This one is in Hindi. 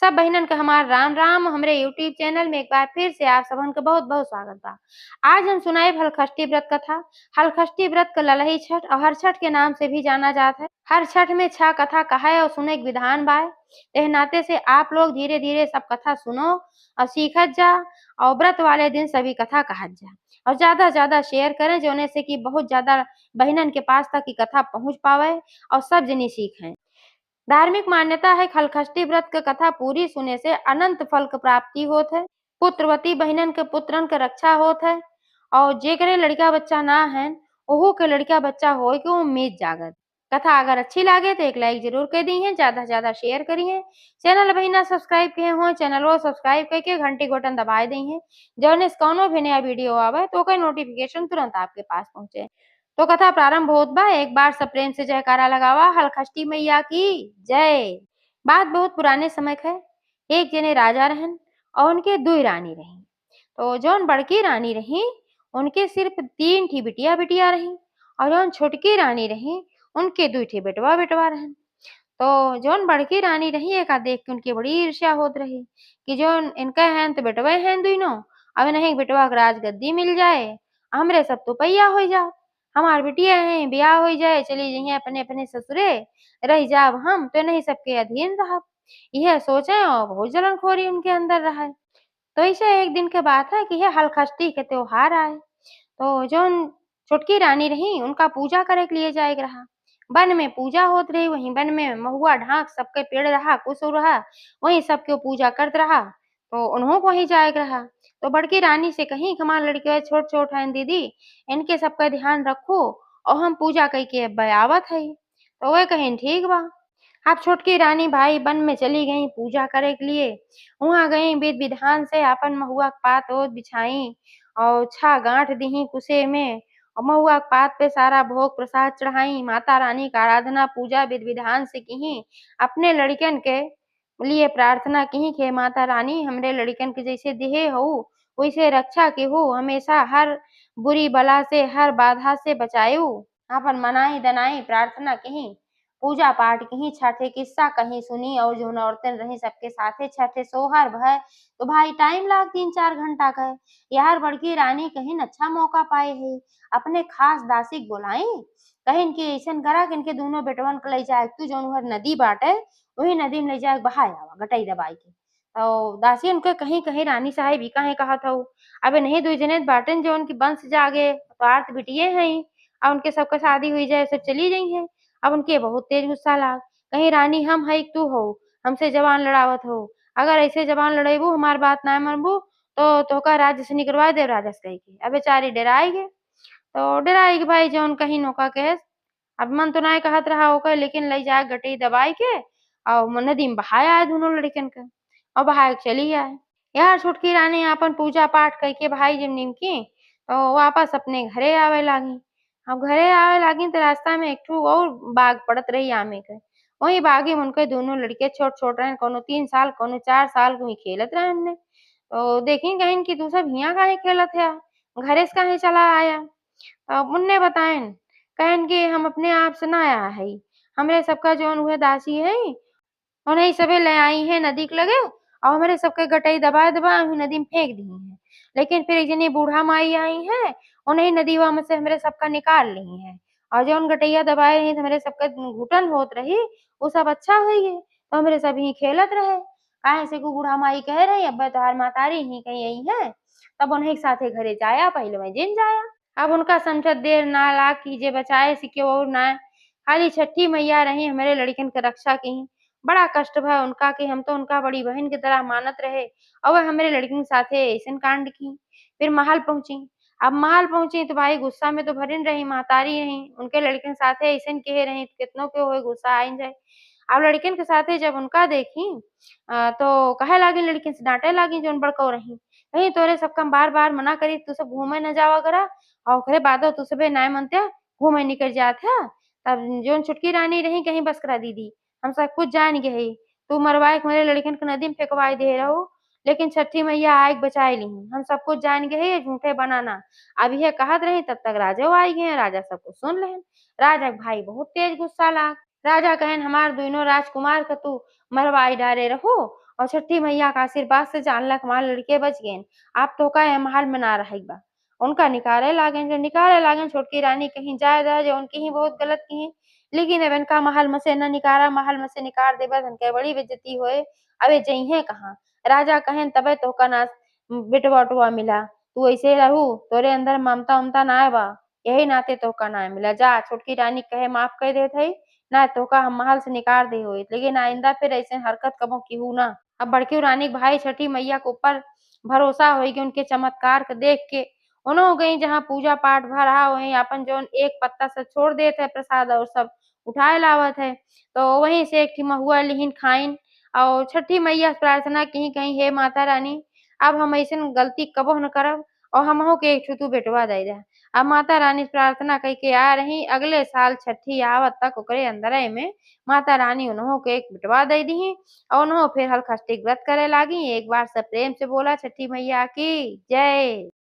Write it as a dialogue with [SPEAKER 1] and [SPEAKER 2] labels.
[SPEAKER 1] सब बहिनन के हमार राम राम। हमरे यूट्यूब चैनल में एक बार फिर से आप सबन के बहुत बहुत स्वागत बा। आज हम सुनाइब हलखष्टी व्रत कथा। हलखष्टी व्रत क ललही छठ और हर छठ के नाम से भी जाना जात है। हर छठ में छह कथा कहे और सुने के विधान बाय। एह नाते से आप लोग धीरे धीरे सब कथा सुनो और सीखत जा और व्रत वाले दिन सभी कथा कहत जा और ज्यादा ज्यादा शेयर करें जोने से कि बहुत ज्यादा बहिनन के पास तक की कथा पहुंच पावे और सब जनी सीखें। धार्मिक मान्यता है हलखष्टी व्रत के कथा पूरी सुने से अनंत फल के प्राप्ति होत है। पुत्रवती बहिनन के पुत्रन के रक्षा होत है और जेकरे लड़का बच्चा ना है ओहू के लड़का बच्चा होए के उम्मीद जागत। कथा अगर अच्छी लागे तो एक लाइक जरूर कर दी है, ज्यादा से ज्यादा शेयर करिए। चैनल बहिना सब्सक्राइब किए हो चैनल वो सब्सक्राइब करके घंटी बटन दबाए दी है जौने से कौनो भी नया वीडियो आवे तो कोई नोटिफिकेशन तुरंत आपके पास पहुंचे। तो कथा प्रारंभ होत बा। एक बार सब प्रेम से जयकारा लगावा हलखष्टी मैया की जय। बात बहुत पुराने समय का है। एक जने राजा रहन और उनके दुई रानी रही। तो जौन बड़की रानी रही उनके सिर्फ 3 ठी बिटिया बिटिया रही और जौन छोटकी रानी रही उनके 2 ठी बेटवा बेटवा रहन। तो जौन बड़की रानी रही एका देख के उनकी बड़ी ईर्ष्या होत रही कि जौन इनका हैं तो बेटवा हैं दुइनो, अब नहीं बेटवा के राजगद्दी मिल जाए हमरे सब तो पैया हो जाओ। हमार बिटिया हैं ब्याह हो जाए चली जाइए अपने अपने ससुरे रह जाब हम तो नहीं सबके अधीन रहब। यह सोचे और बहुत जलनखोरी उनके अंदर रहा। तो ऐसे एक दिन के बात है कि यह हलखष्टी के त्योहार आए। तो जौन छोटकी रानी रही उनका पूजा करे के लिए जाए रहा। वन में पूजा होत रही, वहीं वन में महुआ ढाक सबके पेड़ रहा कुछ रहा वहीं सबके पूजा करत रहा। तो उन्हों को वहीं जाए रहा। तो बड़की रानी से कहीं कि हमार लड़के छोट छोट हैं दीदी इनके सबका ध्यान रखो और हम पूजा कई के अब आवत है। तो वह कहीं ठीक बा। अब छोटकी रानी भाई वन में चली गई पूजा करे के लिए। वहां गई विधि विधान से अपन महुआ के पात ओत बिछाई और छा गांठ दी कुसे में और महुआ के पात पे सारा भोग प्रसाद चढ़ाई। माता रानी का आराधना पूजा विधि विधान से की। अपने लड़कन के लिए प्रार्थना की कि माता रानी हमरे लड़कन के जैसे देहे हो वैसे रक्षा के हो, हमेशा हर बुरी बला से हर बाधा से बचायो। अपन मनाई दनाई प्रार्थना की पूजा पाठ की छठे किस्सा कहीं सुनी और जो औरतें रही सबके साथे छठे सोहर भय। तो भाई टाइम लाग 3-4 घंटा का। यार बड़की रानी कहीं अच्छा मौका पाए है अपने खास दासी के बोलाई कहीं के ऐसन करा कि इनके दोनों बेटवन को ले जाए तू जो उहर नदी बाटे वही नदी में ले जाए बहाय आवा गटाई दबाई के। तो दासी उनके कहीं कहीं रानी साहेब ही कहे कहा था अबे नहीं दुई जने बाटन जो उनकी वंश जागे तो आर्त बिटिये हैं और उनके सबका शादी हुई जाए सब चली गई हैं। अब उनके बहुत तेज गुस्सा लाग कहीं रानी हम है तू हो हमसे जवान लड़ावत हो, अगर ऐसे जवान लड़ेबू हमार बात ना मनबू तो तोहका राज्य से निकलवा दे राजा से कही के। अब बेचारी डराई गे तो डराई के भाई जौन कहीं नौका के अब मन तो नाय कहत रहा होकर लेकिन ले जाए गटई दबाई के और नदी में बहाय आए दोनों लड़कन के और बहाय के चली आए। यार छुटकी रानी अपन पूजा पाठ करके भाई जब निमकी तो वापस अपने घरे आवे लागी। अब घरे आवे लागी तो रास्ता में एक ठू और बाग पड़त रही आमे के। वही बागी में उनके दोनों लड़के छोट छोट रहे कोनो 3 साल कोनो 4 साल को ही खेलत रहे हमने। तो देखी कहीं कि तू सब हियां काहे खेलत है घरे से काहे चला आया। मुन्ने बताएन कहन कि हम अपने आप से ना आया है हमरे सबका जौन हुए दासी है उन्हें सबे ले आई है नदी के लगे और हमारे सबके गटई दबा दबा नदी में फेंक दी है। लेकिन फिर एक जनी बूढ़ा माई आई है उन्हें नदीवा में से हमारे सबका निकाल ली है और जौन गटैया दबाए रही हमारे सबका घुटन होत रही वो सब अच्छा हुई है तो हमारे सब ही खेलत रहे। काहे से को बूढ़ा माई कह रही अब तोहार मातारी ही कहीं आई है तब उन्हें एक साथे घरे जाया पहले मैं जिन जाया। अब उनका समझत देर ना ला कीजे बचाए सिके और ना खाली छठी मैया रही हमारे लड़कन के रक्षा की। बड़ा कष्ट भा उनका कि हम तो उनका बड़ी बहन की तरह मानत रहे और वह हमारे लड़की के साथे ऐसन कांड की। फिर महल पहुंची। अब महल पहुंची तो भाई गुस्सा में तो भरिन रही मातारी रही उनके लड़कन साथे ऐसन कहे रही कितनों के हो गुस्सा आई जाए। अब लड़किन के साथे जब उनका देखी तो कहे लागी लड़किन से डांटे लागी जोन बड़को रही कहीं तोरे सबका बार बार मना करी तू सब घूमे न जावा करा और ओकरे बादो तू सबे नाय मनते घूमे निकल जात है। तब जोन छुटकी रानी रही कहीं बस करा दीदी हम सब कुछ जान गए तू मरवाए के मेरे लड़कन के नदी में फेंकवाई दे रहो लेकिन छठी मैया आए के बचाए ली हम सब कुछ जान गए झूठे बनाना। अब यह कहत रही तब तक राजा आई गए राजा सब कुछ सुन लेन। राजा के भाई बहुत तेज गुस्सा लाग राजा कहन हमार दोनों राजकुमार का तू मरवाई डारे रहो और छठी मैया का आशीर्वाद से जानलक मार लड़के बच गए। आप तो का महल में ना रही बा। उनका निकारे लागन, जो निकारे लागन छोटकी रानी कहीं जाए दा जो उनकी ही बहुत गलत की, लेकिन अब इनका महल में से न निकारा, महल में से निकाल देबा इनके बड़ी बेइज्जती होए। अबे जइहे कहाँ। राजा कहेन तबे तोहका ना बेटवा उटवा मिला। तू ऐसे रहू, तोरे अंदर ममता उमता नाय बा, यही नाते तोहका नाय मिला। जा छोटकी रानी कहे माफ कर देत हई, ना तोहका हम महल से निकाल दे होई, लेकिन आइंदा फिर ऐसन हरकत कबो कीहू ना। अब बड़की रानी के भाई छठी मैया के ऊपर भरोसा होई उनके चमत्कार के देख के। उन्हों गई जहाँ पूजा पाठ भा रहा वहीं अपन जौन एक पत्ता से छोड़ देत है प्रसाद और सब उठाए लावत है। तो वहीं से एक ठे महुआ लिहिन खाइन और छठी मैया से प्रार्थना की कहीं हे माता रानी, अब हम अइसन गलती कबो न करब और हमहू के एक ठो तू बेटवा दे दे। अब माता रानी से प्रार्थना कई के आ रही, अगले साल छठी आवत तक ओकरे अंदरे में माता रानी उन्हों के एक बेटवा दे दी और उन्हों फिर हलखष्टी व्रत करे लागी। एक बार सब प्रेम से बोला छठी मैया की जय।